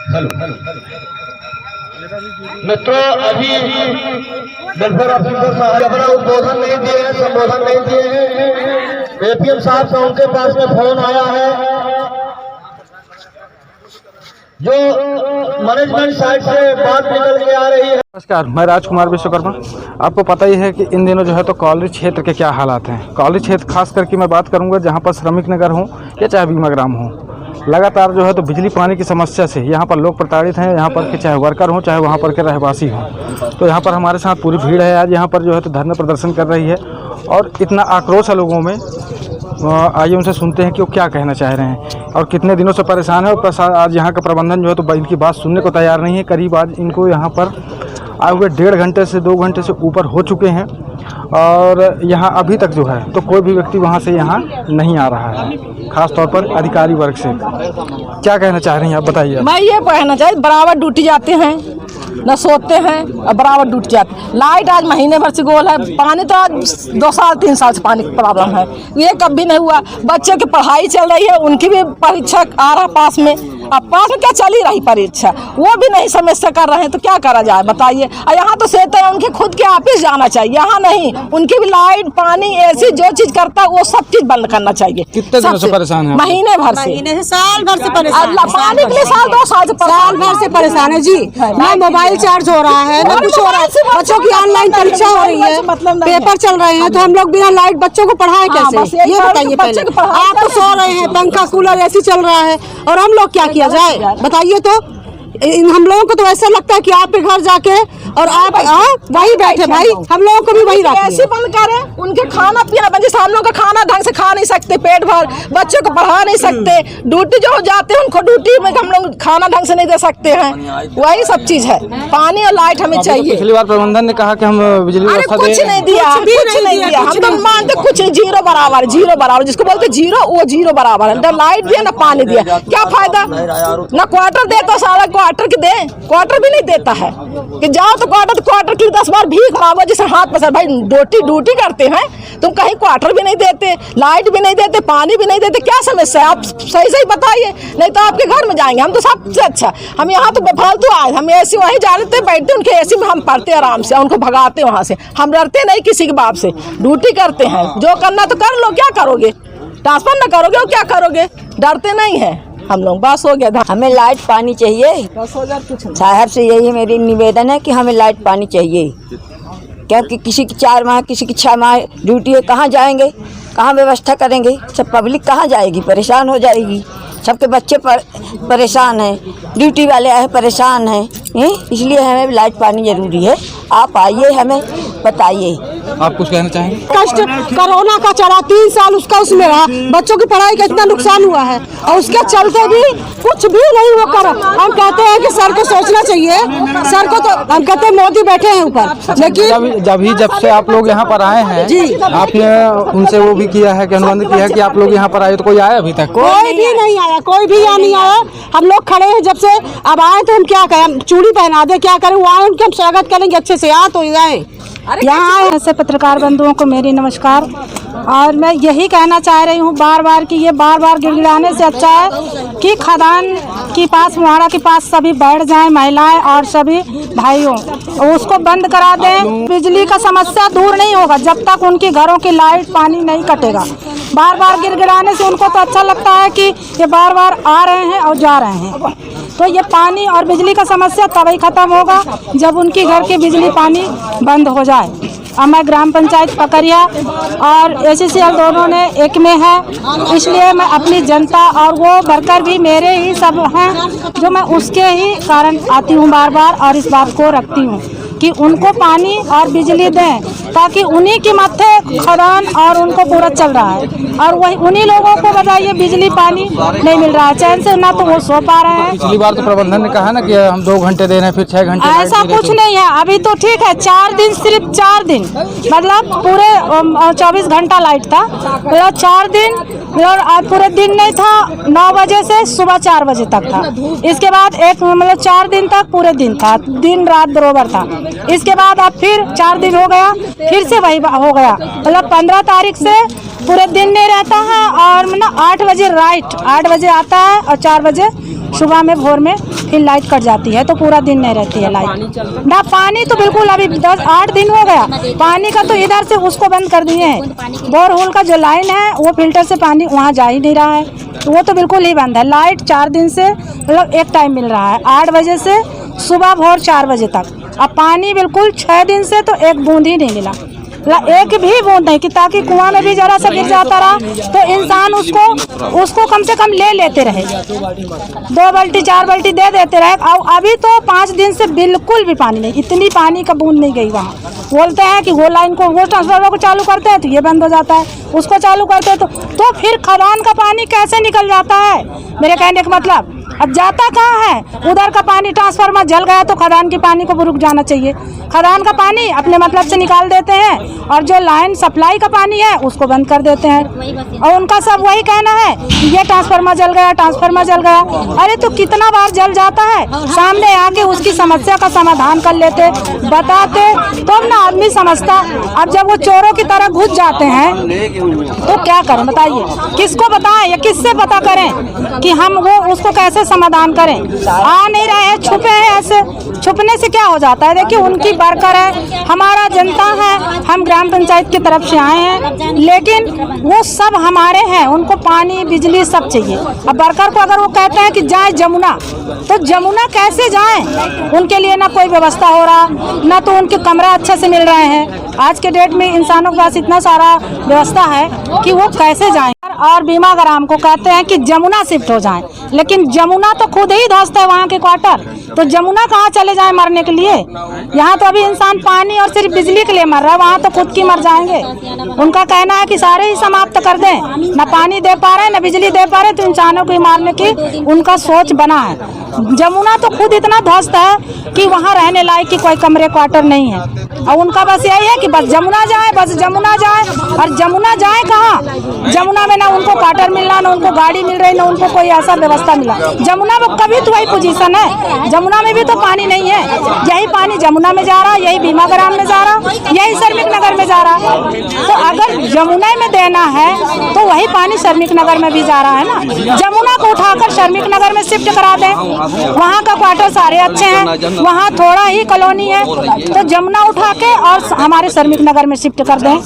मित्रों, अभी welfare officer साहब अपना उद्बोधन नहीं दिए हैं, संबोधन नहीं दिए हैं। एपीएम साहब का उनके पास में फोन आया है, जो मैनेजमेंट साइड से बात निकल के आ रही है। नमस्कार, मैं राजकुमार विश्वकर्मा। आपको पता ही है कि इन दिनों जो है तो कॉलेज क्षेत्र के क्या हालात हैं। कॉलेज क्षेत्र खास करके मैं बात करूंगा जहां पर श्रमिक नगर हो या चाहे भीमाग्राम हो, लगातार जो है तो बिजली पानी की समस्या से यहाँ पर लोग प्रताड़ित हैं। यहाँ पर के चाहे वर्कर हों चाहे वहाँ पर के रहवासी हों, तो यहाँ पर हमारे साथ पूरी भीड़ है आज यहाँ पर जो है तो धरना प्रदर्शन कर रही है और इतना आक्रोश है लोगों में। आइए उनसे सुनते हैं कि वो क्या कहना चाह रहे हैं और कितने दिनों से परेशान है। और आज यहाँ का प्रबंधन जो है तो इनकी बात सुनने को तैयार नहीं है। करीब आज इनको यहाँ पर आए हुए 1.5 घंटे से 2 घंटे से ऊपर हो चुके हैं और यहाँ अभी तक जो है तो कोई भी व्यक्ति वहाँ से यहाँ नहीं आ रहा है, खास तौर पर अधिकारी वर्ग से। क्या कहना चाह रही हैं आप, बताइए। मैं ये कहना चाहिए, बराबर ड्यूटी जाते हैं, न सोते हैं और बराबर ड्यूटी जाते हैं। लाइट आज महीने भर से गोल है, पानी तो आज 2 साल 3 साल से पानी की प्रॉब्लम है, ये कभी नहीं हुआ। बच्चे की पढ़ाई चल रही है, उनकी भी परीक्षा आ रहा पास में, अब पास में क्या चल ही रही परीक्षा, वो भी नहीं समझ से कर रहे हैं, तो क्या करा जाए बताइए। और यहाँ तो सेहते हैं, उनके खुद के ऑफिस जाना चाहिए, यहाँ नहीं। उनकी भी लाइट पानी एसी जो चीज करता है वो सब चीज बंद करना चाहिए। कितने दिनों से परेशान है? महीने भर से, साल भर से परेशान, पानी के लिए 2 साल से परेशान है जी। ना मोबाइल चार्ज हो रहा है, ना कुछ हो रहा है। बच्चों की ऑनलाइन परीक्षा हो रही है, पेपर चल रहे हैं, तो हम लोग बिना लाइट बच्चों को पढ़ाए कैसे, ये बताइए पहले। आप तो सो रहे हैं, पंखा कूलर ऐसी चल रहा है, और हम लोग क्या किया जाए बताइए। तो हम लोगों को तो ऐसा लगता है कि आप के घर जाके और आप वही बैठे, भाई हम लोगों को भी वही ऐसे बंद करें। उनके खाना पीना बंद, जैसे हम लोग का खाना ढंग से खा नहीं सकते, पेट भर बच्चों को पढ़ा नहीं सकते, ड्यूटी जो जाते हैं उनको ड्यूटी में हम लोग खाना ढंग से नहीं दे सकते हैं, वही सब चीज है। पानी और लाइट हमें चाहिए। पिछली बार प्रबंधन ने कहा कि हम बिजली व्यवस्था कुछ नहीं दिया, कुछ नहीं दिया। हम तो मानते कुछ जीरो बराबर, जीरो बराबर जिसको बोलते जीरो, वो जीरो बराबर है। न लाइट दिया न पानी दिया, क्या फायदा। न क्वार्टर देता, सारा क्वार्टर की दे, क्वार्टर भी नहीं देता है कि जाओ तो क्वार्टर की 10 बार भीख मांगो, जिसे हाथ पसर। भाई ड्यूटी करते हैं तुम, कहीं क्वार्टर भी नहीं देते, लाइट भी नहीं देते, पानी भी नहीं देते, क्या समस्या है आप सही बताइए, नहीं तो आपके घर में जाएंगे हम। तो सबसे अच्छा हम यहाँ तो बेफालतू आए, हम ऐसे वहीं जाते बैठते, उनके ऐसे में हम पढ़ते आराम से, उनको भगाते वहाँ से। हम डरते नहीं किसी के बाप से, ड्यूटी करते हैं, जो करना तो कर लो, क्या करोगे, ट्रांसफर न करोगे, क्या करोगे, डरते नहीं है हम लोग। बस हो गया, हमें लाइट पानी चाहिए। साहब से यही मेरी निवेदन है कि हमें लाइट पानी चाहिए, क्योंकि किसी की 4 माह किसी की 6 माह ड्यूटी है, कहाँ जाएंगे, कहाँ व्यवस्था करेंगे, सब पब्लिक कहाँ जाएगी, परेशान हो जाएगी। सबके बच्चे परेशान हैं, ड्यूटी वाले आए परेशान हैं, इसलिए हमें लाइट पानी जरूरी है। आप आइए, हमें बताइए। आप कुछ कहना चाहेंगे? कष्ट कोरोना का चला 3 साल, उसका उसमें रहा, बच्चों की पढ़ाई का इतना नुकसान हुआ है, और उसके चलते भी कुछ भी नहीं वो कर। हम कहते हैं कि सर को सोचना चाहिए, सर को तो हम कहते हैं मोदी बैठे हैं ऊपर, लेकिन जब से आप लोग यहाँ पर आए हैं जी, आपने उनसे वो भी किया है कि अनुबंध किया है कि आप लोग यहाँ पर आए, तो कोई आया अभी तक? कोई भी नहीं आया, कोई भी यहाँ नहीं आया। हम लोग खड़े हैं जब से, अब आए तो हम क्या करें, चूड़ी पहना दे, क्या करें, वो आए उनके हम स्वागत करेंगे अच्छे से, यहाँ तो जाए। यहाँ ऐसे पत्रकार बंधुओं को मेरी नमस्कार, और मैं यही कहना चाह रही हूँ बार बार कि ये बार गिड़गिड़ाने से अच्छा है कि खदान के पास, मुहाड़ा के पास सभी बैठ जाएं, महिलाएं और सभी भाइयों, उसको बंद करा दें। बिजली का समस्या दूर नहीं होगा जब तक उनके घरों की लाइट पानी नहीं कटेगा। बार गिड़गिड़ाने से उनको तो अच्छा लगता है कि ये बार आ रहे हैं और जा रहे हैं, तो ये पानी और बिजली का समस्या तभी खत्म होगा जब उनकी घर की बिजली पानी बंद हो जाए। अब मैं ग्राम पंचायत पकरिया और ACCL दोनों ने एक में है, इसलिए मैं अपनी जनता और वो वर्कर भी मेरे ही सब हैं, जो मैं उसके ही कारण आती हूँ बार और इस बात को रखती हूँ कि उनको पानी और बिजली दें, ताकि उन्हीं की माथे खदान और उनको पूरा चल रहा है, और वही उन्हीं लोगों को बताइए बिजली पानी नहीं मिल रहा है चैन से, ना तो वो सो पा रहे हैं। पिछली बार तो प्रबंधन ने कहा ना कि हम 2 घंटे दे रहे हैं, फिर 6 घंटे। ऐसा कुछ नहीं है, अभी तो ठीक है, 4 दिन, सिर्फ 4 दिन, मतलब पूरे 24 घंटा लाइट था, मतलब 4 दिन, मतलब पूरे दिन नहीं था, 9 बजे से सुबह 4 बजे तक था। इसके बाद मतलब 4 दिन तक पूरे दिन था, दिन रात बरोबर था। इसके बाद अब फिर 4 दिन हो गया, फिर से वही हो गया, मतलब 15 तारीख से पूरे दिन नहीं रहता है, और 8 बजे राइट 8 बजे आता है और 4 बजे सुबह में भोर में फिर लाइट कट जाती है, तो पूरा दिन नहीं रहती है लाइट। ना पानी तो बिल्कुल अभी 10-8 दिन हो गया, पानी का तो इधर से उसको बंद कर दिए हैं। बोरहोल का जो लाइन है वो फिल्टर से पानी वहाँ जा ही नहीं रहा है, तो वो तो बिल्कुल ही बंद है। लाइट 4 दिन से मतलब एक टाइम मिल रहा है, 8 बजे से सुबह भोर 4 बजे तक। अब पानी बिल्कुल 6 दिन से तो एक बूंद ही नहीं मिला, एक भी बूंद नहीं, कि ताकि कुआं में भी जरा सा गिर जाता रहा तो इंसान उसको कम से कम ले लेते रहे, 2 बाल्टी 4 बाल्टी दे देते रहे। और अभी तो 5 दिन से बिल्कुल भी पानी नहीं, इतनी पानी का बूंद नहीं गई वहाँ। बोलते हैं कि वो लाइन को वो ट्रांसफार्मर को चालू करते हैं तो ये बंद हो जाता है, उसको चालू करते हैं तो फिर खदान का पानी कैसे निकल जाता है? मेरे कहने का मतलब अब जाता कहाँ है? उधर का पानी ट्रांसफार्मर जल गया तो खदान के पानी को रुक जाना चाहिए। खदान का पानी अपने मतलब से निकाल देते हैं और जो लाइन सप्लाई का पानी है उसको बंद कर देते हैं। और उनका सब वही कहना है कि ये ट्रांसफार्मर जल गया, ट्रांसफार्मर जल गया। अरे तो कितना बार जल जाता है, सामने आके उसकी समस्या का समाधान कर लेते, बताते तो ना आदमी समझता। अब जब वो चोरों की तरह घुस जाते हैं तो क्या करें बताइए? किसको बताएं या किससे पता करें कि हम वो उसको कैसे समाधान करें? आ नहीं रहे हैं, छुपे हैं। ऐसे छुपने से क्या हो जाता है? देखिए उनकी वर्कर है, हमारा जनता है, हम ग्राम पंचायत की तरफ से आए हैं, लेकिन वो सब हमारे हैं, उनको पानी बिजली सब चाहिए। अब वर्कर को अगर वो कहते हैं कि जाए जमुना, तो जमुना कैसे जाएं? उनके लिए ना कोई व्यवस्था हो रहा, ना तो उनके कमरा अच्छे से मिल रहे हैं। आज के डेट में इंसानों के पास इतना सारा व्यवस्था है कि वो कैसे जाएं। और बीमा ग्राम को कहते हैं कि जमुना शिफ्ट हो जाएं, लेकिन जमुना तो खुद ही ध्वस्त है वहाँ के क्वार्टर, तो जमुना कहाँ चले जाएं मरने के लिए? यहाँ तो अभी इंसान पानी और सिर्फ बिजली के लिए मर रहा है, वहाँ तो खुद की मर जाएंगे। उनका कहना है कि सारे ही समाप्त कर दें, न पानी दे पा रहे न बिजली दे पा रहे, तो इंसानों को मारने की उनका सोच बना है। जमुना तो खुद इतना ध्वस्त है कि वहाँ रहने लायक की कोई कमरे क्वार्टर नहीं है, और उनका बस यही है कि बस जमुना जाए, बस जमुना जाए। और जमुना जाए कहाँ? जमुना में ना उनको क्वार्टर मिलना, ना उनको गाड़ी मिल रही, ना उनको कोई ऐसा व्यवस्था मिला। जमुना में कभी तो वही पोजीशन है, जमुना में भी तो पानी नहीं है। यही पानी जमुना में जा रहा, यही बीमा ग्राम में जा रहा, यही श्रमिक नगर में जा रहा। तो अगर जमुना में देना है तो वही पानी श्रमिक नगर में भी जा रहा है ना। जमुना को उठाकर श्रमिक नगर में शिफ्ट करा दें, वहाँ का क्वार्टर सारे अच्छे हैं, वहाँ थोड़ा ही कॉलोनी है, तो जमुना उठा के और हमारे श्रमिक नगर में शिफ्ट कर दें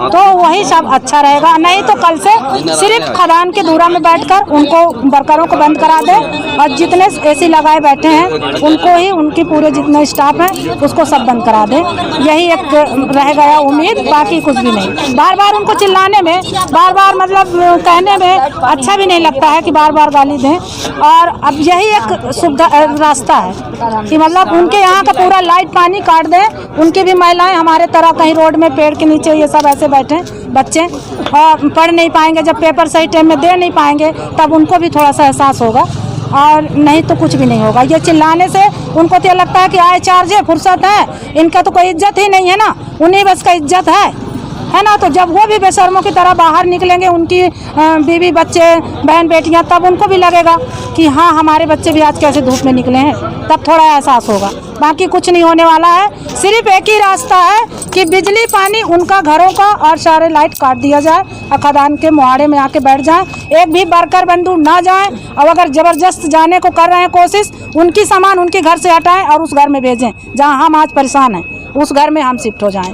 तो वही सब अच्छा रहेगा। नहीं तो कल से सिर्फ खदान के दूरा में बैठकर उनको वर्करों को बंद करा दें, और जितने एसी लगाए बैठे हैं उनको ही, उनकी पूरे जितने स्टाफ है उसको सब बंद करा दें। यही एक रह गया उम्मीद, बाकी कुछ भी नहीं। बार बार उनको चिल्लाने में, बार बार मतलब कहने में अच्छा भी नहीं लगता है कि बार बार गाली दें। और अब यही एक सुविधा रास्ता है कि मतलब उनके यहाँ का पूरा लाइट पानी काट दें। उनकी भी महिलाएं हमारे तरह कहीं रोड में पेड़ के नीचे ये सब ऐसे बैठे बच्चे, और पढ़ नहीं पाएंगे, जब पेपर सही टाइम में दे नहीं पाएंगे तब उनको भी थोड़ा सा एहसास होगा, और नहीं तो कुछ भी नहीं होगा। ये चिल्लाने से उनको तो लगता है कि आए चार्ज है, फुर्सत है, इनका तो कोई इज्जत ही नहीं है ना, उन्हीं बस का इज्जत है ना। तो जब वो भी बेशर्मों की तरह बाहर निकलेंगे, उनकी बीवी बच्चे बहन बेटियां, तब उनको भी लगेगा कि हाँ हमारे बच्चे भी आज कैसे धूप में निकले हैं, तब थोड़ा एहसास होगा। बाकी कुछ नहीं होने वाला है। सिर्फ एक ही रास्ता है कि बिजली पानी उनका घरों का और सारे लाइट काट दिया जाए और खदान के मुहाड़े में आके बैठ जाएं। एक भी वर्कर बंधु ना जाएं, और अगर ज़बरदस्त जाने को कर रहे हैं कोशिश, उनकी सामान उनके घर से हटाएं और उस घर में भेजें जहां हम आज परेशान हैं, उस घर में हम शिफ्ट हो जाएं।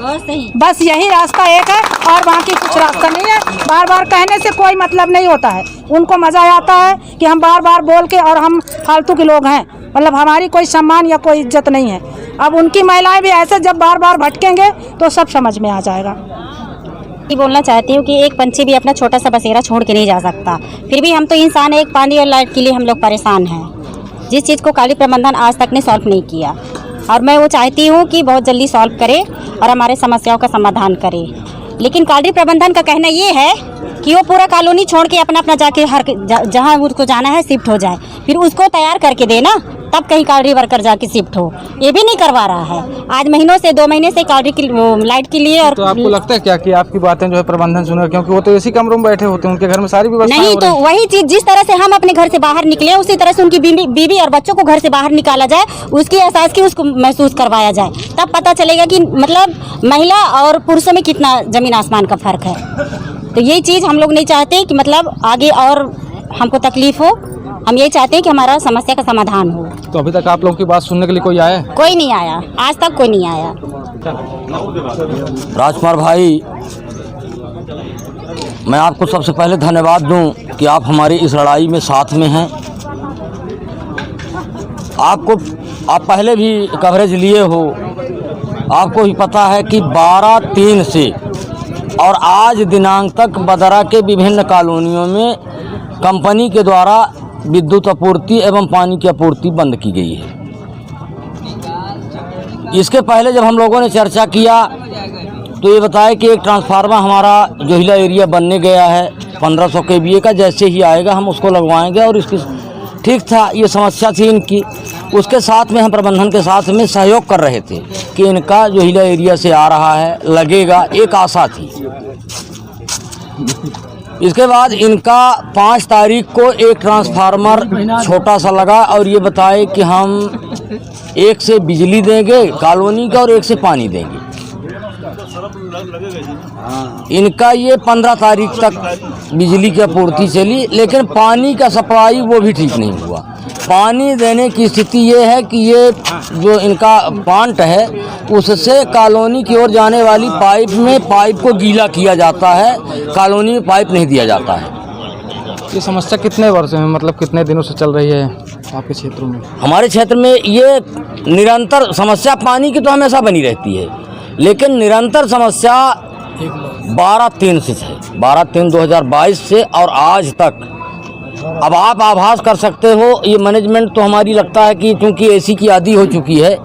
बस यही रास्ता एक है और बाकी कुछ रास्ता नहीं है। बार बार कहने से कोई मतलब नहीं होता है, उनको मज़ा आता है कि हम बार बार बोल के, और हम फालतू के लोग हैं, मतलब हमारी कोई सम्मान या कोई इज्जत नहीं है। अब उनकी महिलाएं भी ऐसे जब बार बार भटकेंगे तो सब समझ में आ जाएगा। ये बोलना चाहती हूँ कि एक पंछी भी अपना छोटा सा बसेरा छोड़ के नहीं जा सकता, फिर भी हम तो इंसान, एक पानी और लाइट के लिए हम लोग परेशान हैं, जिस चीज़ को काली प्रबंधन आज तक ने सॉल्व नहीं किया। और मैं वो चाहती हूँ कि बहुत जल्दी सॉल्व करे और हमारे समस्याओं का समाधान करे। लेकिन काली प्रबंधन का कहना ये है कि वो पूरा कॉलोनी छोड़ के अपना अपना जाके हर जहाँ उसको जाना है शिफ्ट हो जाए, फिर उसको तैयार करके देना, तब कहीं कालरी वर्कर जाके शिफ्ट हो। ये भी नहीं करवा रहा है। आज महीनों से 2 महीने से कालरी की लाइट के लिए। और तो आपको लगता है क्या कि आपकी बातें जो है प्रबंधन सुने, क्योंकि वो तो इसी कमरों में बैठे होते हैं, उनके घर में सारी व्यवस्था नहीं, तो वही चीज जिस तरह से हम अपने घर से बाहर निकले, उसी तरह से उनकी बीवी और बच्चों को घर से बाहर निकाला जाए, उसकी एहसास की उसको महसूस करवाया जाए, तब पता चलेगा कि मतलब महिला और पुरुषों में कितना जमीन आसमान का फर्क है। तो यही चीज़ हम लोग नहीं चाहते कि मतलब आगे और हमको तकलीफ हो। हम यही चाहते हैं कि हमारा समस्या का समाधान हो। तो अभी तक आप लोगों की बात सुनने के लिए कोई आया है? कोई नहीं आया, आज तक कोई नहीं आया। राजकुमार भाई, मैं आपको सबसे पहले धन्यवाद दूं कि आप हमारी इस लड़ाई में साथ में हैं। आप पहले भी कवरेज लिए हो, आपको भी पता है कि 12/3 से और आज दिनांक तक बदरा के विभिन्न कॉलोनियों में कंपनी के द्वारा विद्युत आपूर्ति एवं पानी की आपूर्ति बंद की गई है। इसके पहले जब हम लोगों ने चर्चा किया तो ये बताया कि एक ट्रांसफार्मर हमारा जोहिला एरिया बनने गया है 1500 kVA का, जैसे ही आएगा हम उसको लगवाएंगे और इसकी ठीक था, ये समस्या थी इनकी। उसके साथ में हम प्रबंधन के साथ में सहयोग कर रहे थे कि इनका जोहिला एरिया से आ रहा है, लगेगा, एक आशा थी। इसके बाद इनका 5 तारीख को एक ट्रांसफार्मर छोटा सा लगा और ये बताए कि हम एक से बिजली देंगे कॉलोनी का और एक से पानी देंगे। इनका ये 15 तारीख तक बिजली की आपूर्ति चली, लेकिन पानी का सप्लाई वो भी ठीक नहीं हुआ। पानी देने की स्थिति ये है कि ये जो इनका प्लांट है उससे कॉलोनी की ओर जाने वाली पाइप को गीला किया जाता है, कॉलोनी में पाइप नहीं दिया जाता है। ये समस्या कितने वर्षों में, मतलब कितने दिनों से चल रही है आपके क्षेत्रों में? हमारे क्षेत्र में ये निरंतर समस्या पानी की तो हमेशा बनी रहती है, लेकिन निरंतर समस्या 12/3 से है, 12/3/2022 से और आज तक। अब आप आभास कर सकते हो, ये मैनेजमेंट तो हमारी लगता है कि क्योंकि एसी की आदी हो चुकी है,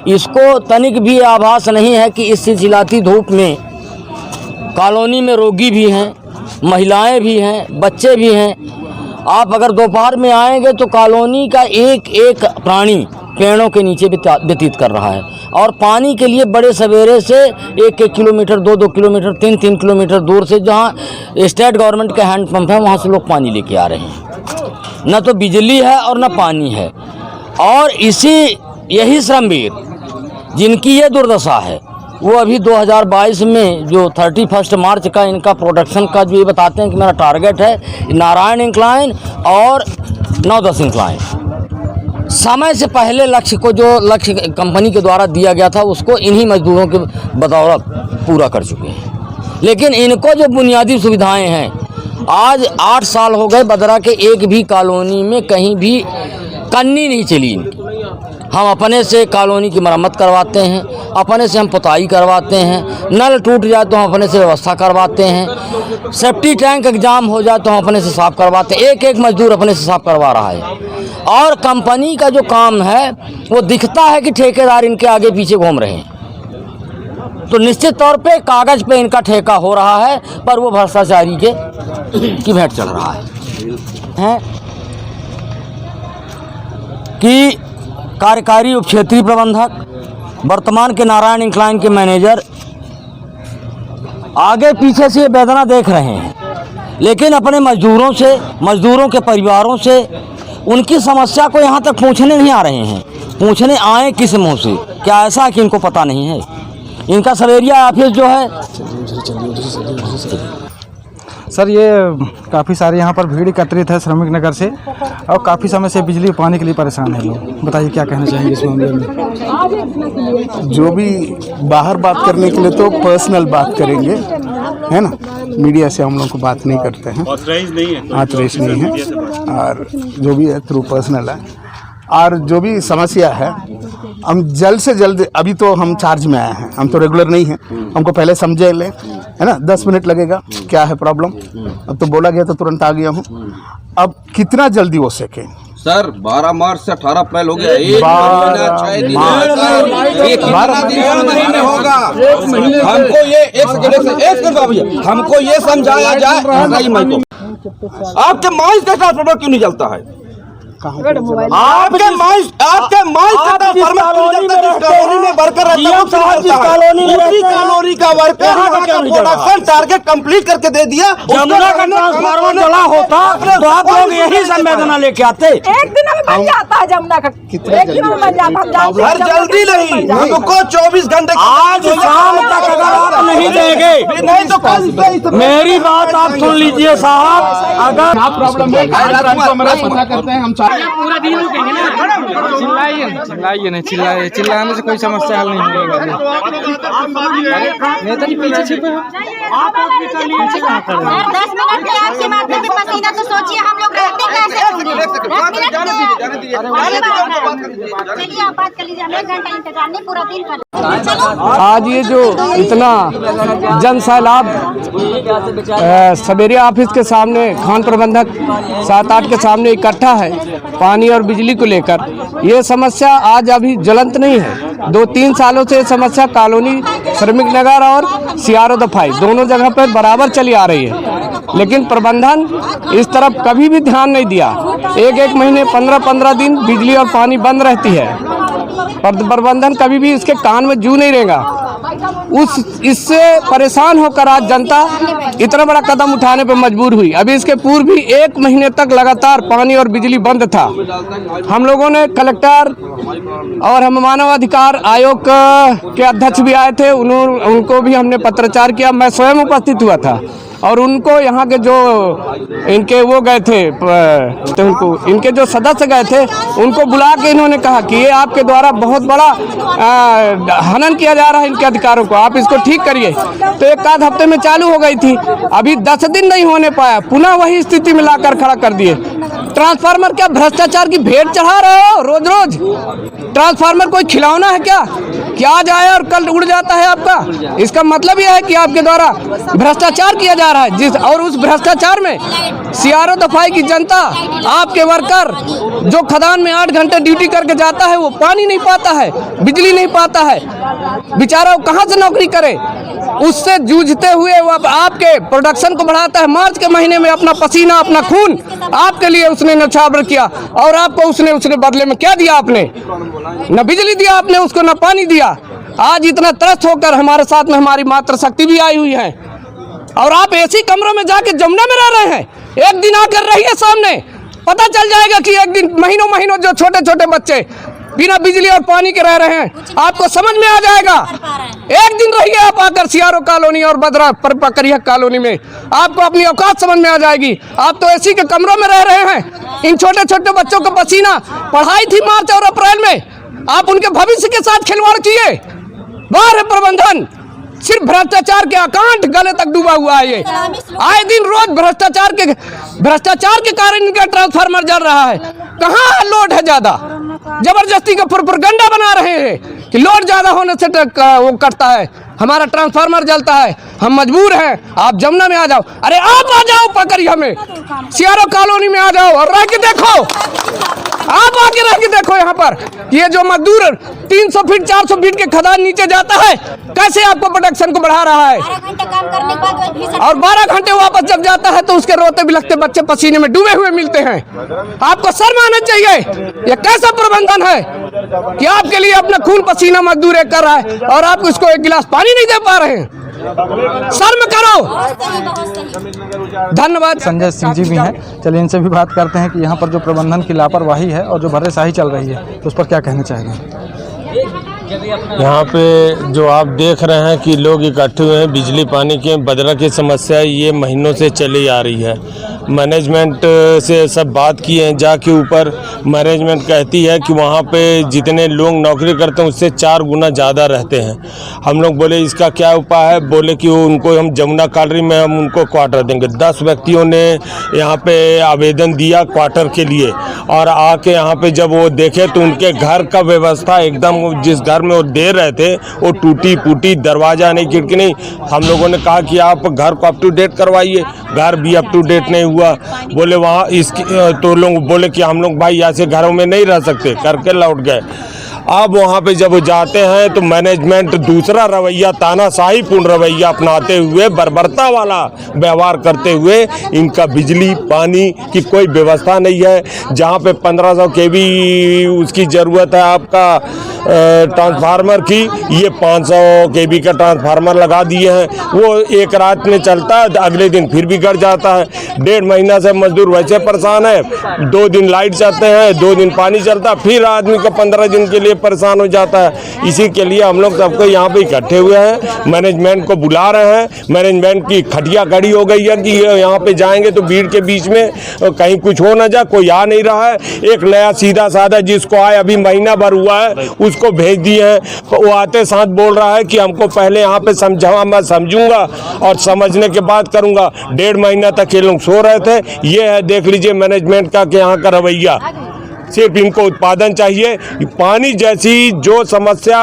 इसको तनिक भी आभास नहीं है कि इस चिलचिलाती धूप में कॉलोनी में रोगी भी हैं, महिलाएं भी हैं, बच्चे भी हैं। आप अगर दोपहर में आएंगे तो कॉलोनी का एक एक प्राणी पेड़ों के नीचे व्यतीत कर रहा है और पानी के लिए बड़े सवेरे से 1-1 किलोमीटर, 2-2 किलोमीटर, 3-3 किलोमीटर दूर से जहां स्टेट गवर्नमेंट के हैंडपंप है वहां से लोग पानी लेके आ रहे हैं। न तो बिजली है और न पानी है। और यही श्रमवीर जिनकी ये दुर्दशा है वो अभी 2022 में जो 31 मार्च का इनका प्रोडक्शन का जो ये बताते हैं कि मेरा टारगेट है नारायण इंक्लाइन और 9-10 इंक्लाइन, समय से पहले लक्ष्य कंपनी के द्वारा दिया गया था उसको इन्हीं मजदूरों के बदौलत पूरा कर चुके हैं। लेकिन इनको जो बुनियादी सुविधाएं हैं, आज 8 साल हो गए बदरा के एक भी कॉलोनी में कहीं भी कन्नी नहीं चली इनकी। हम अपने से कॉलोनी की मरम्मत करवाते हैं, अपने से हम पुताई करवाते हैं, नल टूट जाए तो हम अपने से व्यवस्था करवाते हैं, सेफ्टी टैंक एग्जाम हो जाए तो हम अपने से साफ़ करवाते हैं। एक मजदूर अपने से साफ़ करवा रहा है। और कंपनी का जो काम है वो दिखता है कि ठेकेदार इनके आगे पीछे घूम रहे हैं, तो निश्चित तौर पे कागज़ पे इनका ठेका हो रहा है पर वो भ्रष्टाचारी की भेंट चल रहा है कि कार्यकारी उप क्षेत्रीय प्रबंधक, वर्तमान के नारायण इंक्लाइन के मैनेजर आगे पीछे से ये वेदना देख रहे हैं, लेकिन अपने मजदूरों के परिवारों से उनकी समस्या को यहाँ तक पूछने नहीं आ रहे हैं। पूछने आए किस मुँह से? क्या ऐसा है कि इनको पता नहीं है? इनका सब एरिया ऑफिस जो है सर, ये काफ़ी सारे यहाँ पर भीड़ एकत्रित है श्रमिक नगर से और काफ़ी समय से बिजली पानी के लिए परेशान है लोग। बताइए क्या कहना चाहेंगे इस मामले में? जो भी बाहर बात करने के लिए तो पर्सनल बात करेंगे, है ना, मीडिया से हम लोग को बात नहीं करते हैं, ऑथराइज नहीं है और जो भी है थ्रू पर्सनल है। और जो भी समस्या है हम जल्द से जल्द, अभी तो हम चार्ज में आए हैं, हम तो रेगुलर नहीं हैं, हमको पहले समझे ले, है ना, 10 मिनट लगेगा, क्या है प्रॉब्लम। अब तो बोला गया तो तुरंत आ गया हूँ। अब कितना जल्दी हो सके सर, 12 मार्च से 18 अप्रैल हो गया, 1 महीने होगा। हमको ये हमको ये समझाया जाए, आपके माइस का ट्रांसफार्मर क्यों नहीं जलता है? आपके माइस कॉलोनी का वर्कर प्रोडक्शन टारगेट कंप्लीट करके दे दिया। जमुना का ट्रांसफार्मर जला होता तो आप लोग यही संवेदना लेके आते। एक दिन में बन जाता है जमुना का, एक दिन में बन जाता है। हर जल्दी नहीं, हमको 24 घंटे आज शाम तक अगर आप नहीं देंगे नहीं तो कल मेरी बात आप सुन लीजिए साहब, अगर आप प्रॉब्लम करते हैं हम चिल्लाइए नहीं, चिल्लाने से कोई समस्या हल नहीं होगा। नेता जी पीछे छिपे हो, 10 मिनट के आपके माथे पे पसीना, तो सोचिए हम लोग रहते कैसे होंगे। 10 मिनट चलिए आप बात कर लीजिए, हमें 1 घंटा इंतजार नहीं, पूरा दिन कर। आज ये जो इतना जन सैलाब सवेरे ऑफिस के सामने खान प्रबंधक 7-8 के सामने इकट्ठा है पानी और बिजली को लेकर, ये समस्या आज अभी ज्वलंत नहीं है। 2-3 सालों से ये समस्या कॉलोनी श्रमिक नगर और CRO दफाई दोनों जगह पर बराबर चली आ रही है, लेकिन प्रबंधन इस तरफ कभी भी ध्यान नहीं दिया। एक महीने 15-15 दिन बिजली और पानी बंद रहती है, पर प्रबंधन कभी भी इसके कान में जू नहीं रहेगा। इससे परेशान होकर आज जनता इतना बड़ा कदम उठाने पर मजबूर हुई। अभी इसके पूर्व भी 1 महीने तक लगातार पानी और बिजली बंद था। हम लोगों ने कलेक्टर और हम मानव अधिकार आयोग के अध्यक्ष भी आए थे, उनको भी हमने पत्राचार किया। मैं स्वयं उपस्थित हुआ था और उनको यहाँ के जो इनके वो गए थे, तो उनको इनके जो सदस्य गए थे उनको बुला के इन्होंने कहा कि ये आपके द्वारा बहुत बड़ा हनन किया जा रहा है इनके अधिकारों को, आप इसको ठीक करिए। तो 1 हफ्ते में चालू हो गई थी, अभी 10 दिन नहीं होने पाया, पुनः वही स्थिति में लाकर खड़ा कर दिए। ट्रांसफार्मर क्या भ्रष्टाचार की भेंट चढ़ा रहे हो रोज रोज? ट्रांसफार्मर कोई खिलौना है क्या कि आज आया और कल उड़ जाता है आपका? इसका मतलब यह है कि आपके द्वारा भ्रष्टाचार किया जा रहा है, और उस भ्रष्टाचार में CRO दफाई की जनता, आपके वर्कर जो खदान में 8 घंटे ड्यूटी करके जाता है, वो पानी नहीं पाता है, बिजली नहीं पाता है, बेचारा वो कहाँ से नौकरी करे? उससे जूझते हुए वो आपके प्रोडक्शन को बढ़ाता है। मार्च के महीने में अपना पसीना, अपना खून आपके लिए उसने न्यौछावर किया, और आपको उसने बदले में क्या दिया? आपने न बिजली दिया, आपने उसको न पानी दिया। आज इतना त्रस्त होकर हमारे साथ में हमारी मातृशक्ति भी आई हुई है, और आप ऐसी कमरों में जाके जमुना में रह रहे हैं। एक दिन आकर रहिए सामने, पता चल जाएगा कि एक दिन महीनों जो छोटे छोटे बच्चे बिना बिजली और पानी के रह रहे हैं, आपको समझ में आ जाएगा। एक दिन रहिए आप आकर CRO कॉलोनी और बदरा पकरिया कॉलोनी में, आपको अपनी औकात समझ में आ जाएगी। आप तो एसी के कमरों में रह रहे हैं। इन छोटे छोटे बच्चों का पसीना, पढ़ाई थी मार्च और अप्रैल में, आप उनके भविष्य के साथ खिलवाड़ किए। बाहर है प्रबंधन, सिर्फ भ्रष्टाचार के अकांत गले तक डूबा हुआ है। ये आए दिन रोज भ्रष्टाचार के कारण इनका ट्रांसफार्मर जल रहा है। कहाँ है लोड है ज्यादा? जबरदस्ती का प्रोपेगेंडा बना रहे हैं कि लोड ज्यादा होने से वो करता है, हमारा ट्रांसफार्मर जलता है, हम मजबूर हैं, आप जमुना में आ जाओ। अरे आप आ जाओ पकड़िया में, CRO कॉलोनी में आ जाओ और रह के देखो, आप आके रह के देखो। यहाँ पर ये जो मजदूर 300 फीट 400 फीट के खदान नीचे जाता है, कैसे आपको प्रोडक्शन को बढ़ा रहा है, 12 घंटे काम करने के बाद और 12 घंटे वापस जब जाता है तो उसके रोते बिलखते बच्चे पसीने में डूबे हुए मिलते हैं। आपको शर्म आना चाहिए। ये कैसा प्रबंधन है कि आपके लिए अपना खून पसीना मजदूर कर रहा है और आप उसको 1 गिलास पानी नहीं दे पा रहे हैं? शर्म करो। धन्यवाद। संजय सिंह जी भी हैं, चलिए इनसे भी बात करते हैं कि यहाँ पर जो प्रबंधन की लापरवाही है और जो भर्रेशाही चल रही है, तो उस पर क्या कहना चाहेंगे? यहाँ पे जो आप देख रहे हैं कि लोग इकट्ठे हुए हैं, बिजली पानी के बदरा की समस्या ये महीनों से चली आ रही है। मैनेजमेंट से सब बात किए हैं, जाके ऊपर मैनेजमेंट कहती है कि वहाँ पे जितने लोग नौकरी करते हैं उससे 4 गुना ज़्यादा रहते हैं। हम लोग बोले इसका क्या उपाय है? बोले कि उनको हम जमुना कॉलोनी में हम उनको क्वार्टर देंगे। 10 व्यक्तियों ने यहाँ पे आवेदन दिया क्वार्टर के लिए, और आके यहाँ पे जब वो देखे तो उनके घर का व्यवस्था एकदम, जिस घर में वो दे रहे थे वो टूटी फूटी, दरवाज़ा नहीं, खिड़की नहीं। हम लोगों ने कहा कि आप घर को अप टू डेट करवाइए, घर भी अप टू डेट नहीं हुआ। बोले वहाँ इसकी, तो लोग बोले कि हम लोग भाई ऐसे घरों में नहीं रह सकते, करके लौट गए। अब वहाँ पे जब वो जाते हैं तो मैनेजमेंट दूसरा रवैया, तानाशाहीपूर्ण रवैया अपनाते हुए, बर्बरता वाला व्यवहार करते हुए इनका बिजली पानी की कोई व्यवस्था नहीं है। जहाँ पे 1500 kV उसकी ज़रूरत है आपका ट्रांसफार्मर की, ये 500 kV का ट्रांसफार्मर लगा दिए हैं। वो एक रात में चलता है, अगले दिन फिर बिगड़ जाता है। 1.5 महीना से मजदूर वैसे परेशान है। 2 दिन लाइट जाते हैं, 2 दिन पानी चलता, फिर आदमी का 15 दिन के लिए परेशान हो जाता है। इसी के लिए हम लोग सबको यहाँ पे इकट्ठे हुए हैं, मैनेजमेंट को बुला रहे हैं। मैनेजमेंट की खटिया खड़ी हो गई है कि यहाँ पे जाएंगे तो भीड़ के बीच में कहीं कुछ हो ना जाए। कोई आ नहीं रहा है। एक नया सीधा साधा जिसको आए अभी महीना भर हुआ है उसको भेज दिए हैं। वो आते साथ बोल रहा है कि हमको पहले यहाँ पे समझा, मैं समझूंगा और समझने के बाद करूंगा। 1.5 महीना तक ये लोग सो रहे थे। ये है, देख लीजिए मैनेजमेंट का कि यहाँ का रवैया। सिर्फ इनको उत्पादन चाहिए। पानी जैसी जो समस्या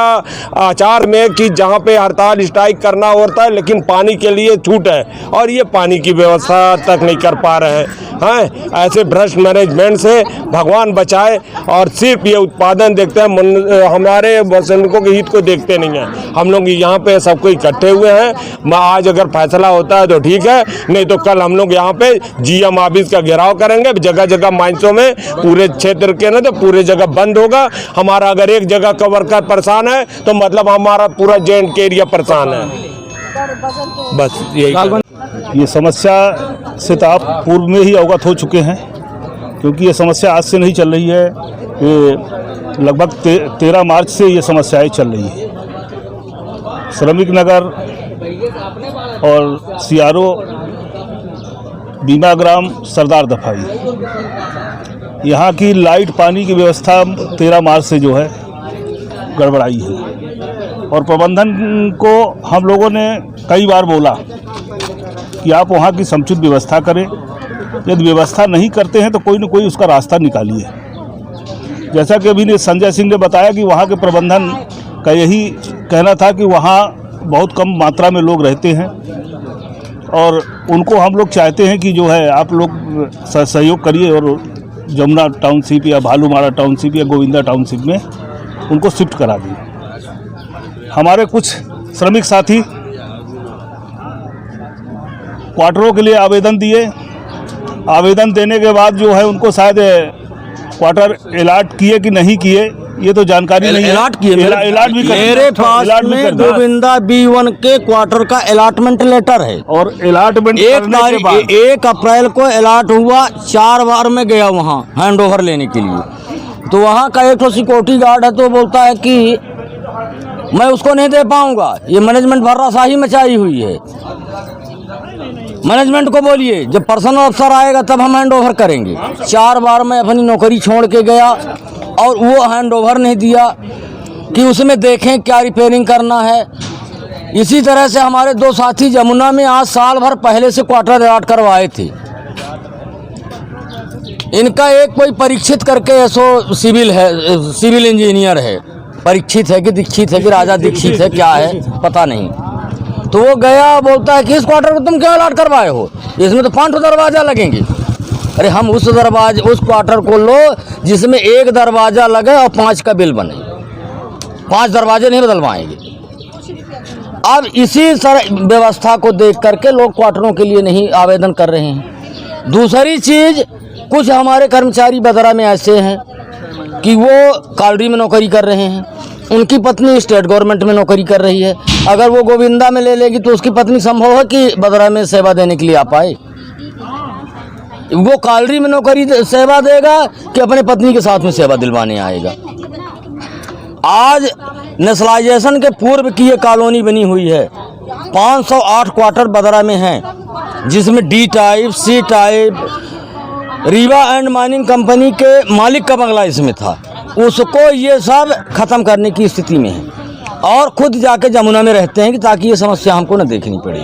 आचार में कि जहाँ पे हड़ताल स्ट्राइक करना होता है, लेकिन पानी के लिए छूट है और ये पानी की व्यवस्था तक नहीं कर पा रहे हैं। ऐसे भ्रष्ट मैनेजमेंट से भगवान बचाए। और सिर्फ ये उत्पादन देखते हैं, हमारे सैनिकों के हित को देखते नहीं हैं। हम लोग यहाँ पे सबको इकट्ठे हुए हैं। आज अगर फैसला होता है तो ठीक है, नहीं तो कल हम लोग यहाँ पे GM ऑफिस का घेराव करेंगे। जगह जगह माइंसों में पूरे क्षेत्र के ना तो पूरे जगह बंद होगा। हमारा अगर एक जगह का वर्कर परेशान है तो मतलब हमारा पूरा JNK एरिया परेशान है। बस यही। ये समस्या से तो आप पूर्व में ही अवगत हो चुके हैं, क्योंकि ये समस्या आज से नहीं चल रही है। ये लगभग 13 मार्च से ये समस्याएं चल रही है। श्रमिक नगर और CRO, बीमा ग्राम, सरदार दफाई, यहाँ की लाइट पानी की व्यवस्था 13 मार्च से जो है गड़बड़ाई है। और प्रबंधन को हम लोगों ने कई बार बोला कि आप वहाँ की समुचित व्यवस्था करें। यदि व्यवस्था नहीं करते हैं तो कोई न कोई उसका रास्ता निकालिए। जैसा कि अभी संजय सिंह ने बताया कि वहाँ के प्रबंधन का यही कहना था कि वहाँ बहुत कम मात्रा में लोग रहते हैं और उनको हम लोग चाहते हैं कि जो है आप लोग सहयोग करिए और जमुना टाउनशिप या भालूमारा टाउनशिप या गोविंदा टाउनशिप में उनको शिफ्ट करा दें। हमारे कुछ श्रमिक साथी क्वार्टरों के लिए आवेदन दिए। आवेदन देने के बाद जो है उनको शायद क्वार्टर अलॉट किए कि नहीं किए ये तो जानकारी नहीं है। अलॉट किए, अलॉट भी मेरे पास में गोविंदा B1 के क्वार्टर का अलॉटमेंट लेटर है और अलॉटमेंट 1 अप्रैल को अलॉट हुआ। 4 बार में गया वहाँ हैंड ओवर लेने के लिए। तो वहाँ का एक तो सिक्योरिटी गार्ड है तो बोलता है कि मैं उसको नहीं दे पाऊंगा। ये मैनेजमेंट भर्राशाही मचाई हुई है। मैनेजमेंट को बोलिए जब पर्सनल अफसर आएगा तब हम हैंड ओवर करेंगे। 4 बार मैं अपनी नौकरी छोड़ के गया और वो हैंड ओवर नहीं दिया कि उसमें देखें क्या रिपेयरिंग करना है। इसी तरह से हमारे 2 साथी जमुना में आज साल भर पहले से क्वार्टर अलॉट करवाए थे। इनका एक कोई परीक्षित करके ऐसो सिविल है, सिविल इंजीनियर है, परीक्षित है कि दीक्षित है कि राजा दीक्षित है, क्या है पता नहीं। तो वो गया बोलता है कि इस क्वार्टर को तुम क्यों अलॉट करवाए हो, इसमें तो 5 दरवाजा लगेंगे। अरे हम उस क्वार्टर को लो जिसमें 1 दरवाजा लगे और 5 का बिल बने। 5 दरवाजे नहीं बदलवाएंगे। अब इसी तरह व्यवस्था को देख करके लोग क्वार्टरों के लिए नहीं आवेदन कर रहे हैं। दूसरी चीज़, कुछ हमारे कर्मचारी बदरा में ऐसे हैं कि वो कालरी में नौकरी कर रहे हैं, उनकी पत्नी स्टेट गवर्नमेंट में नौकरी कर रही है। अगर वो गोविंदा में ले लेगी तो उसकी पत्नी संभव है कि बदरा में सेवा देने के लिए आ पाए। वो कालरी में नौकरी सेवा देगा कि अपने पत्नी के साथ में सेवा दिलवाने आएगा। आज नेशनलाइजेशन के पूर्व की ये कॉलोनी बनी हुई है। 508 क्वार्टर बदरा में हैं, जिसमें D type, C type, Rewa and mining company के मालिक का बंगला इसमें था। उसको ये सब खत्म करने की स्थिति में है और खुद जाके जमुना में रहते हैं कि ताकि ये समस्या हमको न देखनी पड़े।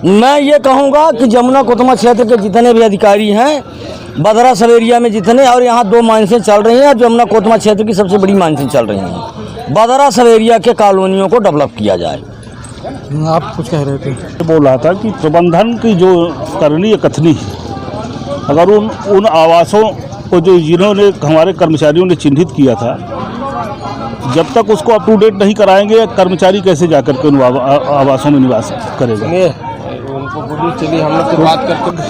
मैं ये कहूँगा कि जमुना कोतमा क्षेत्र के जितने भी अधिकारी हैं, बदरा सवेरिया में जितने, और यहाँ 2 माइंसें चल रही हैं, जमुना कोतमा क्षेत्र की सबसे बड़ी माइंसें चल रही हैं, बदरा सवेरिया के कॉलोनियों को डेवलप किया जाए। आप कुछ कह रहे थे? बोल रहा था कि प्रबंधन की जो करनी है कथनी है, अगर उन आवासों को जो जिन्होंने हमारे कर्मचारियों ने चिन्हित किया था जब तक उसको अप टू डेट नहीं कराएंगे, कर्मचारी कैसे जाकर के उन आवासों में निवास करेगा? उनको बोलिए चलिए हम लोग तो बात करते।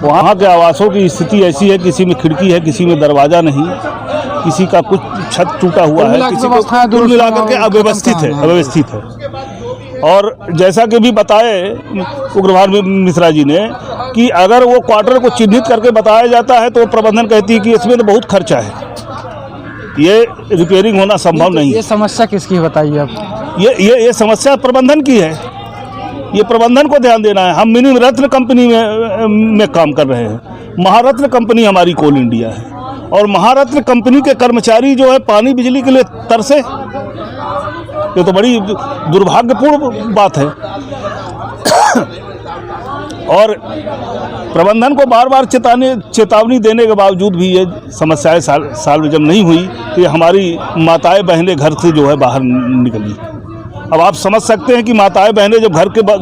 वहाँ के आवासों की स्थिति ऐसी है, किसी में खिड़की है, किसी में दरवाज़ा नहीं, किसी का कुछ छत टूटा हुआ है, किसी को कुल मिलाकर के अव्यवस्थित है। और जैसा कि भी बताए उग्रभान मिश्रा जी ने कि अगर वो क्वार्टर को चिन्हित करके बताया जाता है तो प्रबंधन कहती है कि इसमें तो बहुत खर्चा है, ये रिपेयरिंग होना संभव नहीं है। ये समस्या किसकी है बताइए आप? ये समस्या प्रबंधन की है, ये प्रबंधन को ध्यान देना है। हम मिनी रत्न कंपनी में काम कर रहे हैं। महारत्न कंपनी हमारी कोल इंडिया है और महारत्न कंपनी के कर्मचारी जो है पानी बिजली के लिए तरसे, ये तो बड़ी दुर्भाग्यपूर्ण बात है। और प्रबंधन को बार बार चेतावनी देने के बावजूद भी ये समस्याएं साल जब नहीं हुई तो ये हमारी माताएं बहनें घर से जो है बाहर निकली। अब आप समझ सकते हैं कि माताएं बहनें जब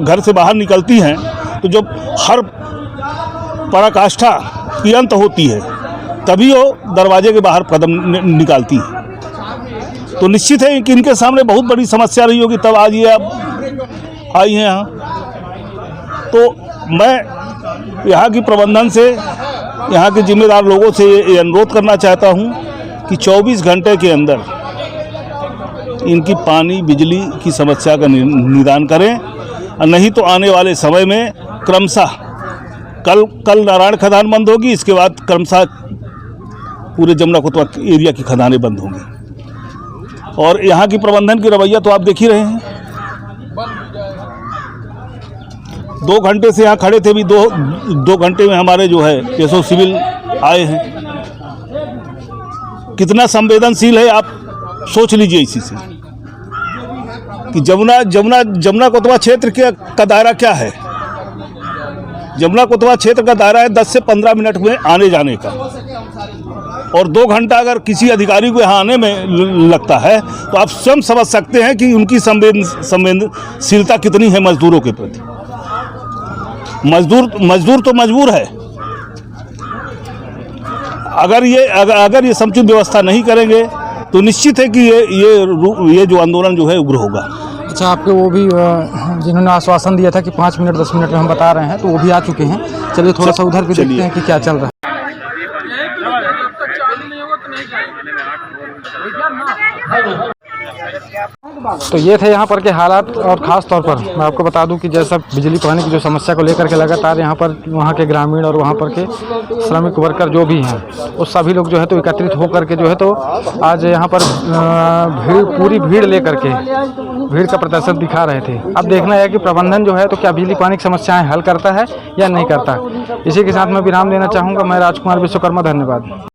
घर से बाहर निकलती हैं तो जब हर पराकाष्ठा की अंत होती है तभी वो दरवाजे के बाहर कदम निकालती है। तो निश्चित है कि इनके सामने बहुत बड़ी समस्या रही होगी, तब आज ये आप आई हैं यहाँ। तो मैं यहाँ की प्रबंधन से, यहाँ के जिम्मेदार लोगों से ये अनुरोध करना चाहता हूँ कि 24 घंटे के अंदर इनकी पानी बिजली की समस्या का निदान करें, और नहीं तो आने वाले समय में क्रमशः कल नारायण खदान बंद होगी, इसके बाद क्रमशः पूरे जमुना कोतवा एरिया की खदानें बंद होंगी। और यहाँ की प्रबंधन की रवैया तो आप देख ही रहे हैं। 2 घंटे से यहाँ खड़े थे, भी दो घंटे में हमारे जो है एसओ सिविल आए हैं। कितना संवेदनशील है आप सोच लीजिए इसी से कि जमुना कोतवा क्षेत्र का दायरा क्या है। जमुना कोतवा क्षेत्र का दायरा है 10 से 15 मिनट में आने जाने का, और 2 घंटा अगर किसी अधिकारी को यहाँ आने में लगता है तो आप स्वयं समझ सकते हैं कि उनकी संवेदनशीलता कितनी है मजदूरों के प्रति। मजदूर तो मजबूर है। अगर ये समुचित व्यवस्था नहीं करेंगे तो निश्चित है कि ये जो आंदोलन जो है उग्र होगा। अच्छा, आपके वो भी जिन्होंने आश्वासन दिया था कि 5 मिनट 10 मिनट में हम बता रहे हैं, तो वो भी आ चुके हैं। चलिए थोड़ा सा उधर भी देखते हैं कि क्या चल रहा है। तो ये थे यहाँ पर के हालात, और ख़ास तौर पर मैं आपको बता दूं कि जैसा बिजली पानी की जो समस्या को लेकर के लगातार यहाँ पर वहाँ के ग्रामीण और वहाँ पर के श्रमिक वर्कर जो भी हैं वो सभी लोग जो है तो एकत्रित होकर के जो है तो आज यहाँ पर पूरी भीड़ लेकर के भीड़ का प्रदर्शन दिखा रहे थे। अब देखना है कि प्रबंधन जो है तो क्या बिजली पानी की समस्याएँ हल करता है या नहीं करता। इसी के साथ मैं विराम देना चाहूँगा। मैं राजकुमार विश्वकर्मा, धन्यवाद।